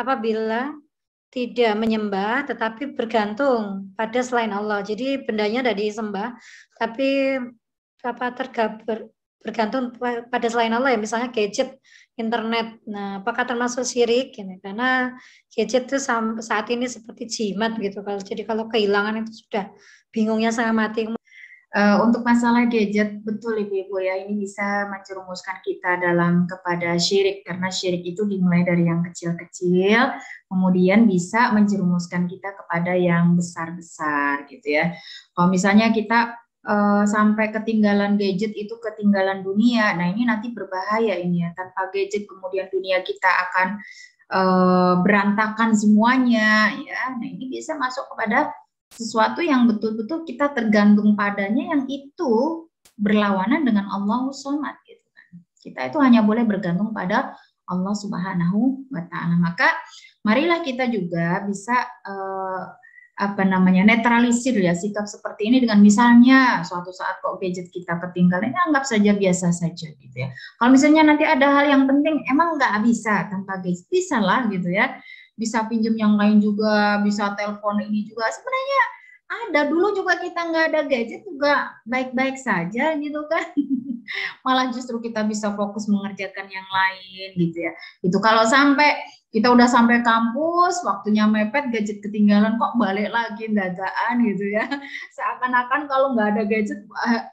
apabila tidak menyembah tetapi bergantung pada selain Allah. Jadi bendanya tidak disembah tapi bergantung pada selain Allah ya, misalnya gadget, internet. Nah, apakah termasuk syirik? Gitu. Karena gadget itu saat ini seperti jimat gitu. Jadi kalau kehilangan itu sudah bingungnya setengah mati. Untuk masalah gadget, betul Ibu-Ibu ya, ini bisa menjerumuskan kita kepada syirik, karena syirik itu dimulai dari yang kecil-kecil, kemudian bisa menjerumuskan kita kepada yang besar-besar gitu ya. Kalau misalnya kita sampai ketinggalan gadget itu ketinggalan dunia, nah ini nanti berbahaya ini ya, tanpa gadget kemudian dunia kita akan berantakan semuanya ya. Nah ini bisa masuk kepada sesuatu yang betul-betul kita tergantung padanya, yang itu berlawanan dengan Allah Somad gitu kan. Kita itu hanya boleh bergantung pada Allah Subhanahu wa Ta'ala. Maka marilah kita juga bisa netralisir ya sikap seperti ini dengan misalnya suatu saat kok gadget kita ketinggalan, ini anggap saja biasa saja gitu ya. Kalau misalnya nanti ada hal yang penting, emang nggak bisa tanpa gadget, bisa lah gitu ya. Bisa pinjam yang lain juga, bisa telepon ini juga. Sebenarnya ada, dulu juga kita nggak ada gadget juga baik-baik saja gitu kan. Malah justru kita bisa fokus mengerjakan yang lain gitu ya. Itu kalau sampai kita udah sampai kampus, waktunya mepet, gadget ketinggalan, kok balik lagi dadaan gitu ya. Seakan-akan kalau nggak ada gadget,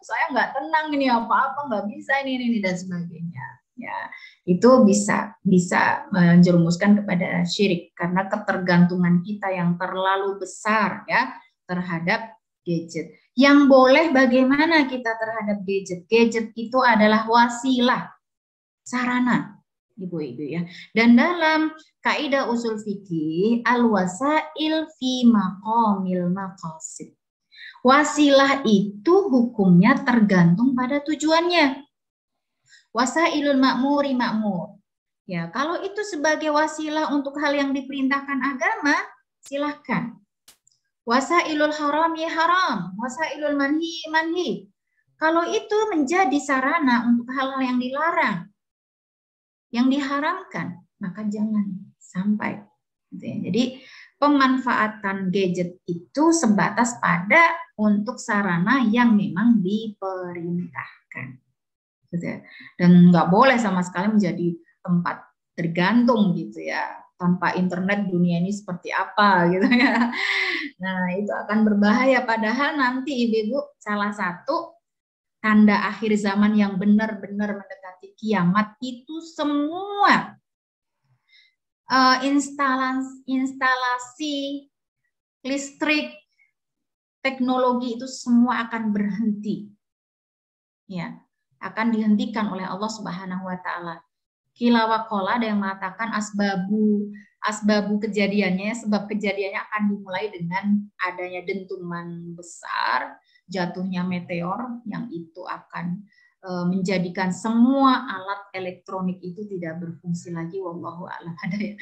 saya nggak tenang ini, apa-apa nggak bisa ini dan sebagainya. Ya, itu bisa menjerumuskan kepada syirik karena ketergantungan kita yang terlalu besar ya terhadap gadget. Yang boleh bagaimana kita terhadap gadget? Gadget itu adalah wasilah, sarana, Ibu-ibu ya. Dan dalam kaidah usul fikih, al-wasail fi maqamil maqasid. Wasilah itu hukumnya tergantung pada tujuannya. Wasailul ma'muri ma'mur. Ya, kalau itu sebagai wasilah untuk hal yang diperintahkan agama, silahkan. Wasailul haram ya haram, wasailul manhi manhi. Kalau itu menjadi sarana untuk hal-hal yang dilarang, yang diharamkan, maka jangan sampai. Jadi pemanfaatan gadget itu sebatas pada untuk sarana yang memang diperintahkan. Dan nggak boleh sama sekali menjadi tempat tergantung gitu ya. Tanpa internet dunia ini seperti apa gitu ya. Nah itu akan berbahaya, padahal nanti Ibu-ibu salah satu tanda akhir zaman yang benar-benar mendekati kiamat itu semua instalasi listrik, teknologi itu semua akan berhenti. Ya. Akan dihentikan oleh Allah Subhanahu wa Ta'ala. Qila wa qala, ada yang mengatakan asbabu kejadiannya, sebab kejadiannya akan dimulai dengan adanya dentuman besar, jatuhnya meteor yang itu akan menjadikan semua alat elektronik itu tidak berfungsi lagi. Wallahu a'lam. Ada ya,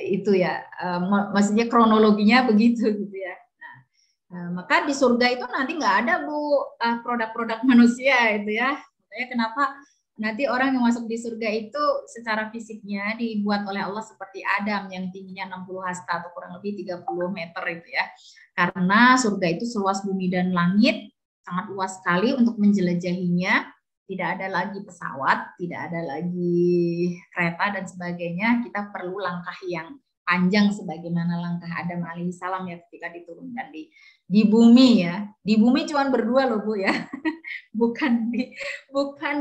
itu ya, maksudnya kronologinya begitu gitu ya. Maka di surga itu nanti nggak ada produk-produk manusia itu ya. Kenapa nanti orang yang masuk di surga itu secara fisiknya dibuat oleh Allah seperti Adam yang tingginya 60 hasta atau kurang lebih 30 meter itu ya. Karena surga itu seluas bumi dan langit, sangat luas sekali untuk menjelajahinya. Tidak ada lagi pesawat, tidak ada lagi kereta dan sebagainya. Kita perlu langkah yang panjang sebagaimana langkah Adam alaihissalam ya ketika diturunkan di bumi ya. Di bumi cuma berdua loh Bu ya. bukan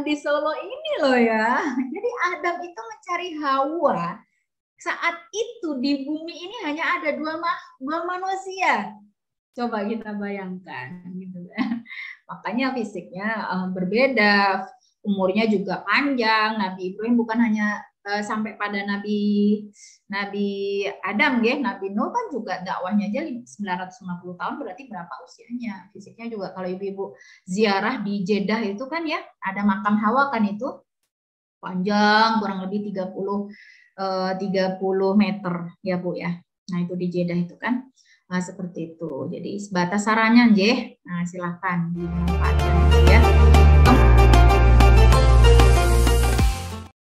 di Solo ini loh ya. Jadi Adam itu mencari Hawa. Saat itu di bumi ini hanya ada dua manusia. Coba kita bayangkan gitu kan. Makanya fisiknya berbeda, umurnya juga panjang. Nabi Ibrahim bukan hanya sampai pada Nabi Adam ya, Nabi Nuh kan juga dakwahnya aja 950 tahun, berarti berapa usianya? Fisiknya juga kalau ibu-ibu ziarah di Jeddah itu kan ya, ada makam Hawa kan itu panjang kurang lebih 30 meter ya Bu ya. Nah itu di Jeddah itu kan. Nah, seperti itu. Jadi sebatas sarannya, Nah, silakan dimanfaatkan.